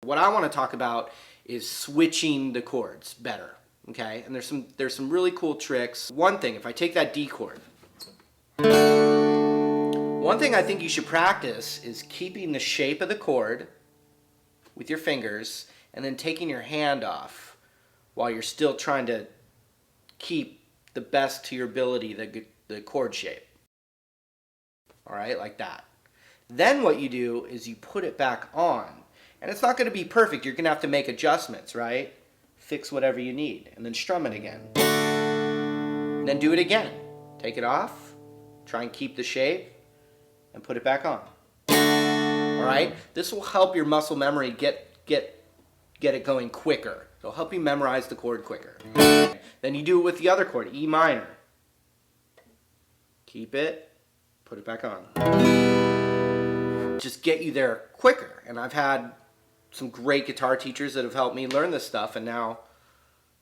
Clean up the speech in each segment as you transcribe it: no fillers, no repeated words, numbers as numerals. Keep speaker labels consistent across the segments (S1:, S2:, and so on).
S1: What I want to talk about is switching the chords better, okay? And there's some really cool tricks. One thing, if I take that D chord, one thing I think you should practice is keeping the shape of the chord with your fingers and then taking your hand off while you're still trying to keep the best to your ability the chord shape. All right, like that. Then what you do is you put it back on. And it's not going to be perfect. You're going to have to make adjustments, right? Fix whatever you need and then strum it again. And then do it again. Take it off, try and keep the shape, and put it back on. All right? This will help your muscle memory get it going quicker. It'll help you memorize the chord quicker. Then you do it with the other chord, E minor. Keep it, put it back on. Just get you there quicker. And I've had some great guitar teachers that have helped me learn this stuff, and now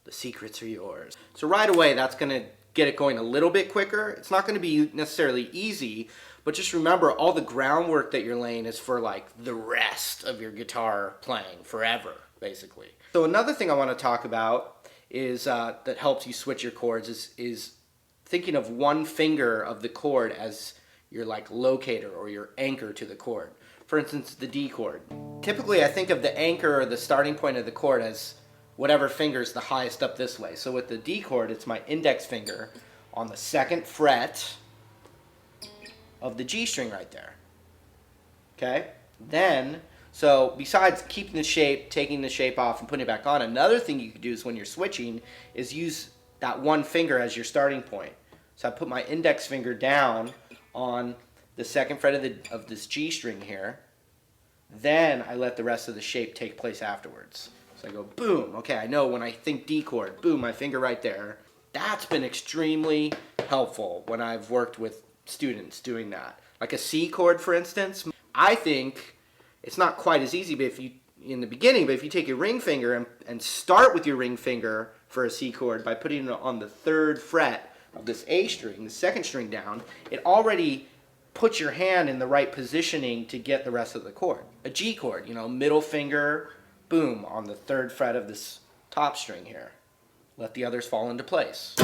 S1: the secrets are yours. So right away, that's going to get it going a little bit quicker. It's not going to be necessarily easy, but just remember, all the groundwork that you're laying is for like the rest of your guitar playing forever, basically. So another thing I want to talk about is that helps you switch your chords is thinking of one finger of the chord as your like locator or your anchor to the chord. For instance, the D chord. Typically, I think of the anchor or the starting point of the chord as whatever finger is the highest up this way. So with the D chord, it's my index finger on the 2nd fret of the G string right there. Okay? Then, so besides keeping the shape, taking the shape off, and putting it back on, another thing you could do is when you're switching is use that one finger as your starting point. So I put my index finger down on the 2nd fret of this G string here. Then I let the rest of the shape take place afterwards. So I go boom. Okay, I know when I think D chord, boom, my finger right there. That's been extremely helpful when I've worked with students doing that. Like a C chord, for instance. I think it's not quite as easy, but in the beginning, but if you take your ring finger and start with your ring finger for a C chord by putting it on the 3rd fret of this A string, the 2nd string down, it already puts your hand in the right positioning to get the rest of the chord. A G chord, middle finger, boom, on the 3rd fret of this top string here. Let the others fall into place.